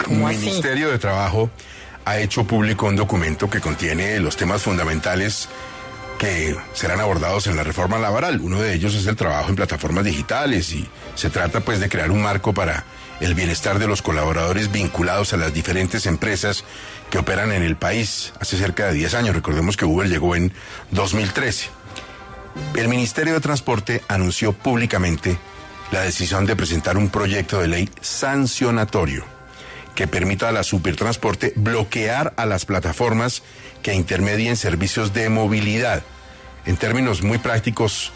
El Ministerio de Trabajo ha hecho público un documento que contiene los temas fundamentales que serán abordados en la reforma laboral. Uno de ellos es el trabajo en plataformas digitales y se trata pues de crear un marco para el bienestar de los colaboradores vinculados a las diferentes empresas que operan en el país hace cerca de 10 años. Recordemos que Uber llegó en 2013. El Ministerio de Transporte anunció públicamente la decisión de presentar un proyecto de ley sancionatorio que permita a la Supertransporte bloquear a las plataformas que intermedien servicios de movilidad. En términos muy prácticos,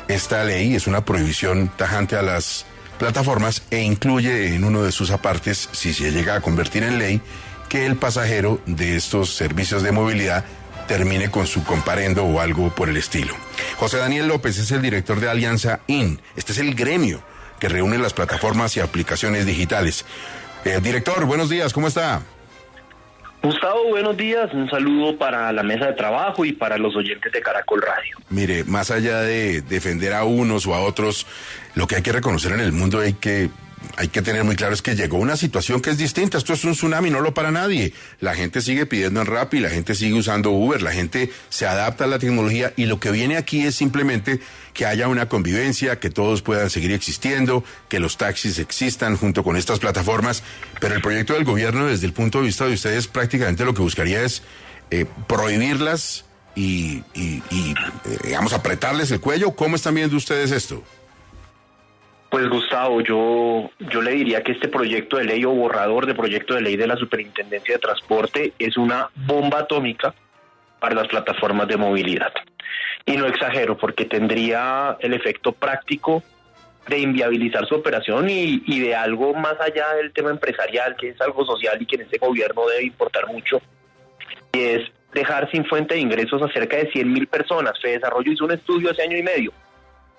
esta ley es una prohibición tajante a las plataformas e incluye en uno de sus apartes, si se llega a convertir en ley, que el pasajero de estos servicios de movilidad termine con su comparendo o algo por el estilo. José Daniel López es el director de Alianza IN. Este es el gremio que reúne las plataformas y aplicaciones digitales. Director, buenos días, ¿cómo está? Gustavo, buenos días. Un saludo para la mesa de trabajo y para los oyentes de Caracol Radio. Mire, más allá de defender a unos o a otros, lo que hay que reconocer en el mundo hay que tener muy claro es que llegó una situación que es distinta. Esto es un tsunami, no lo para nadie. La gente sigue pidiendo en Rappi, la gente sigue usando Uber, la gente se adapta a la tecnología y lo que viene aquí es simplemente que haya una convivencia, que todos puedan seguir existiendo, que los taxis existan junto con estas plataformas. Pero el proyecto del gobierno, desde el punto de vista de ustedes, prácticamente lo que buscaría es prohibirlas y digamos, apretarles el cuello. ¿Cómo están viendo ustedes esto? Pues Gustavo, yo le diría que este proyecto de ley o borrador de proyecto de ley de la Superintendencia de Transporte es una bomba atómica para las plataformas de movilidad. Y no exagero, porque tendría el efecto práctico de inviabilizar su operación y de algo más allá del tema empresarial, que es algo social y que en este gobierno debe importar mucho, y es dejar sin fuente de ingresos a cerca de 100.000 personas. FEDesarrollo hizo un estudio hace año y medio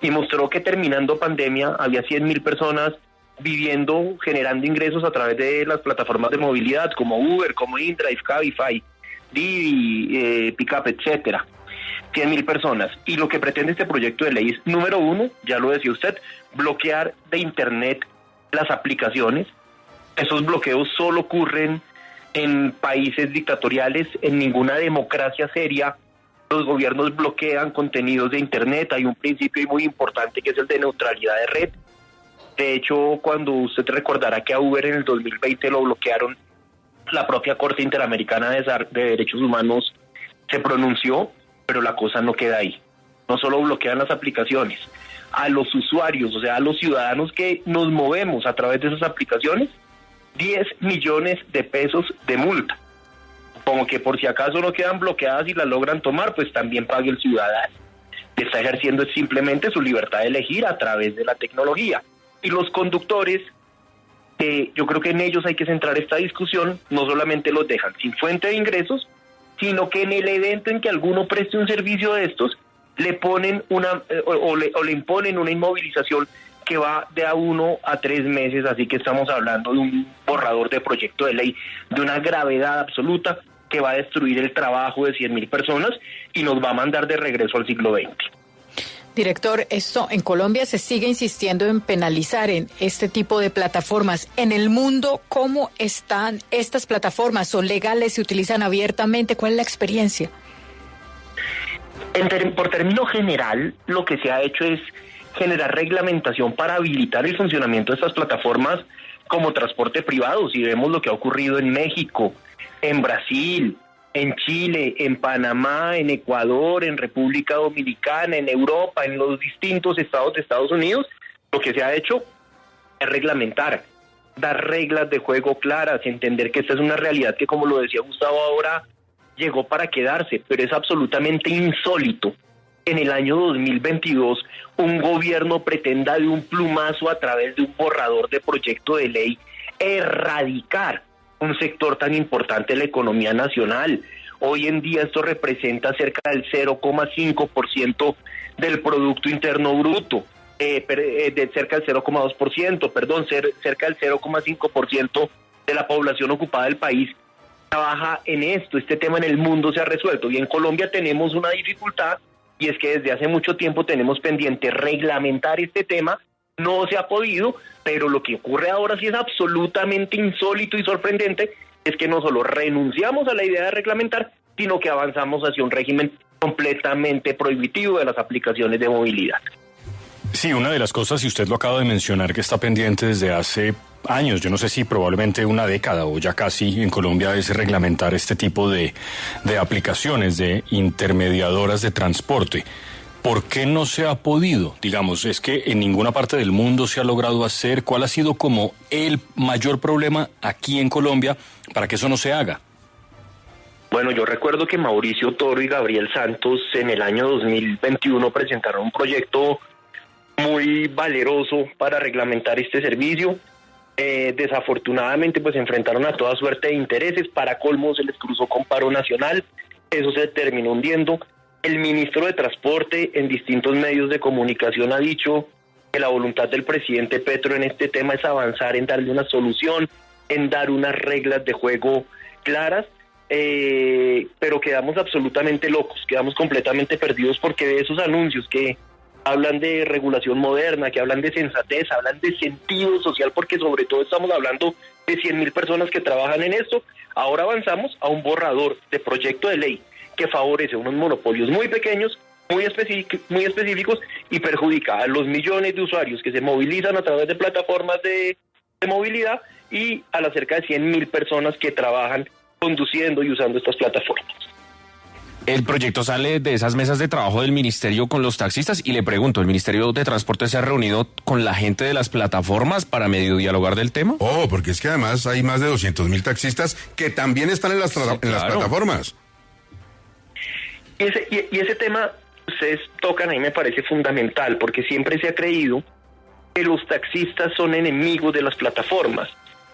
y mostró que terminando pandemia había 100.000 personas viviendo, generando ingresos a través de las plataformas de movilidad como Uber, como InDrive, Cabify, Didi, Pickup, etcétera. 100.000 personas. Y lo que pretende este proyecto de ley es, número uno, ya lo decía usted, bloquear de internet las aplicaciones. Esos bloqueos solo ocurren en países dictatoriales, en ninguna democracia seria los gobiernos bloquean contenidos de internet. Hay un principio muy importante que es el de neutralidad de red. De hecho, cuando usted recordará que a Uber en el 2020 lo bloquearon, la propia Corte Interamericana de Derechos Humanos se pronunció, pero la cosa no queda ahí. No solo bloquean las aplicaciones, a los usuarios, o sea, a los ciudadanos que nos movemos a través de esas aplicaciones, 10 millones de pesos de multa. Como que por si acaso no quedan bloqueadas y las logran tomar, pues también pague el ciudadano. Está ejerciendo simplemente su libertad de elegir a través de la tecnología. Y los conductores, yo creo que en ellos hay que centrar esta discusión, no solamente los dejan sin fuente de ingresos, sino que en el evento en que alguno preste un servicio de estos, le ponen le imponen una inmovilización que va de a 1 a 3 meses, así que estamos hablando de un borrador de proyecto de ley de una gravedad absoluta que va a destruir el trabajo de 100.000 personas y nos va a mandar de regreso al siglo XX. Director, esto en Colombia se sigue insistiendo en penalizar en este tipo de plataformas. En el mundo, ¿cómo están estas plataformas? ¿Son legales? ¿Se utilizan abiertamente? ¿Cuál es la experiencia? Por término general, lo que se ha hecho es generar reglamentación para habilitar el funcionamiento de estas plataformas como transporte privado. Si vemos lo que ha ocurrido en México, en Brasil, en Chile, en Panamá, en Ecuador, en República Dominicana, en Europa, en los distintos estados de Estados Unidos, lo que se ha hecho es reglamentar, dar reglas de juego claras, entender que esta es una realidad que, como lo decía Gustavo ahora, llegó para quedarse, pero es absolutamente insólito. En el año 2022, un gobierno pretenda de un plumazo a través de un borrador de proyecto de ley erradicar un sector tan importante de la economía nacional. Hoy en día esto representa cerca del 0,5% del Producto Interno Bruto, de cerca del 0,2%, perdón, cerca del 0,5% de la población ocupada del país trabaja en esto. Este tema en el mundo se ha resuelto y en Colombia tenemos una dificultad, y es que desde hace mucho tiempo tenemos pendiente reglamentar este tema no se ha podido, pero lo que ocurre ahora sí es absolutamente insólito y sorprendente, es que no solo renunciamos a la idea de reglamentar, sino que avanzamos hacia un régimen completamente prohibitivo de las aplicaciones de movilidad. Sí, una de las cosas, y usted lo acaba de mencionar, que está pendiente desde hace años, yo no sé si probablemente una década o ya casi en Colombia, es reglamentar este tipo de aplicaciones, de intermediadoras de transporte. ¿Por qué no se ha podido? Digamos, es que en ninguna parte del mundo se ha logrado hacer. ¿Cuál ha sido como el mayor problema aquí en Colombia para que eso no se haga? Bueno, yo recuerdo que Mauricio Toro y Gabriel Santos en el año 2021 presentaron un proyecto muy valeroso para reglamentar este servicio. Desafortunadamente, pues se enfrentaron a toda suerte de intereses. Para colmo, se les cruzó con paro nacional. Eso se terminó hundiendo. El ministro de Transporte en distintos medios de comunicación ha dicho que la voluntad del presidente Petro en este tema es avanzar en darle una solución, en dar unas reglas de juego claras, pero quedamos absolutamente locos, quedamos completamente perdidos, porque de esos anuncios que hablan de regulación moderna, que hablan de sensatez, hablan de sentido social, porque sobre todo estamos hablando de 100.000 personas que trabajan en esto. Ahora avanzamos a un borrador de proyecto de ley que favorece unos monopolios muy pequeños, muy específicos, y perjudica a los millones de usuarios que se movilizan a través de plataformas de movilidad y a las cerca de 100.000 personas que trabajan conduciendo y usando estas plataformas. El proyecto sale de esas mesas de trabajo del ministerio con los taxistas, y le pregunto, ¿el Ministerio de Transporte se ha reunido con la gente de las plataformas para medio dialogar del tema? Oh, porque es que además hay más de 200.000 taxistas que también están en las plataformas. Y ese tema ustedes tocan ahí me parece fundamental, porque siempre se ha creído que los taxistas son enemigos de las plataformas.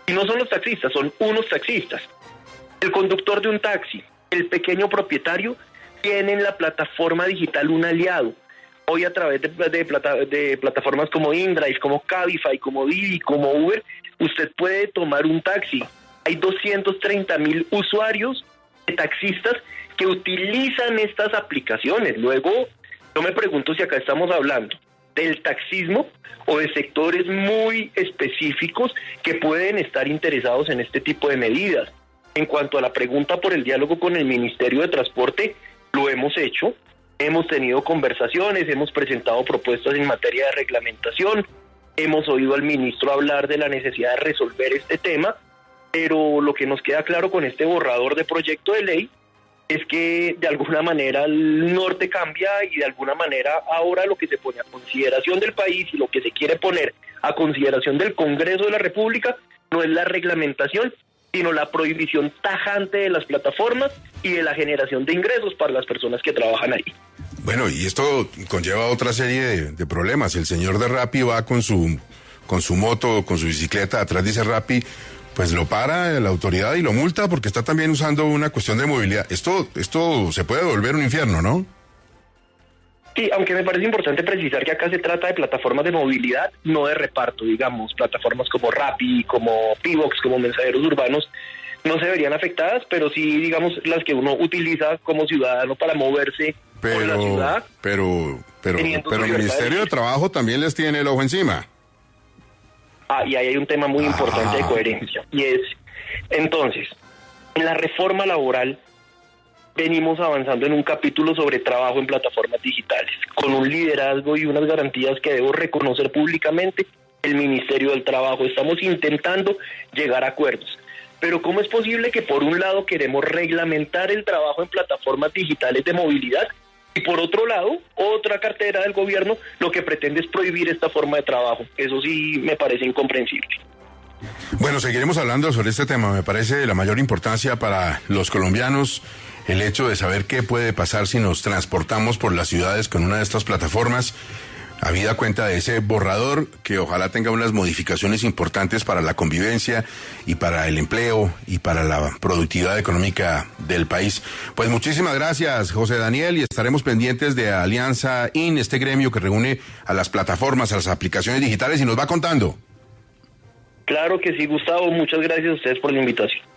Y no son los taxistas, son unos taxistas. El conductor de un taxi, el pequeño propietario, tiene en la plataforma digital un aliado. Hoy a través de plataformas como InDrive, como Cabify, como Didi, como Uber, usted puede tomar un taxi. Hay 230.000 usuarios de taxistas que utilizan estas aplicaciones. Luego, yo me pregunto si acá estamos hablando del taxismo o de sectores muy específicos que pueden estar interesados en este tipo de medidas. En cuanto a la pregunta por el diálogo con el Ministerio de Transporte, lo hemos hecho, hemos tenido conversaciones, hemos presentado propuestas en materia de reglamentación, hemos oído al ministro hablar de la necesidad de resolver este tema, pero lo que nos queda claro con este borrador de proyecto de ley es que de alguna manera el norte cambia, y de alguna manera ahora lo que se pone a consideración del país y lo que se quiere poner a consideración del Congreso de la República no es la reglamentación, sino la prohibición tajante de las plataformas y de la generación de ingresos para las personas que trabajan ahí. Bueno, y esto conlleva otra serie de problemas. El señor de Rappi va con su moto, con su bicicleta, atrás dice Rappi, pues lo para la autoridad y lo multa porque está también usando una cuestión de movilidad. Esto se puede volver un infierno, ¿no? Sí, aunque me parece importante precisar que acá se trata de plataformas de movilidad, no de reparto, digamos. Plataformas como Rappi, como Pivox, como mensajeros urbanos, no se verían afectadas, pero sí, digamos, las que uno utiliza como ciudadano para moverse por la ciudad. Pero el Ministerio de Trabajo también les tiene el ojo encima. Y ahí hay un tema muy importante de coherencia, y es, entonces, en la reforma laboral venimos avanzando en un capítulo sobre trabajo en plataformas digitales, con un liderazgo y unas garantías que debo reconocer públicamente el Ministerio del Trabajo. Estamos intentando llegar a acuerdos, pero ¿cómo es posible que por un lado queremos reglamentar el trabajo en plataformas digitales de movilidad y por otro lado, otra cartera del gobierno lo que pretende es prohibir esta forma de trabajo? Eso sí me parece incomprensible. Bueno, seguiremos hablando sobre este tema. Me parece de la mayor importancia para los colombianos el hecho de saber qué puede pasar si nos transportamos por las ciudades con una de estas plataformas, habida cuenta de ese borrador que ojalá tenga unas modificaciones importantes para la convivencia y para el empleo y para la productividad económica del país. Pues muchísimas gracias, José Daniel, y estaremos pendientes de Alianza IN, este gremio que reúne a las plataformas, a las aplicaciones digitales, y nos va contando. Claro que sí, Gustavo, muchas gracias a ustedes por la invitación.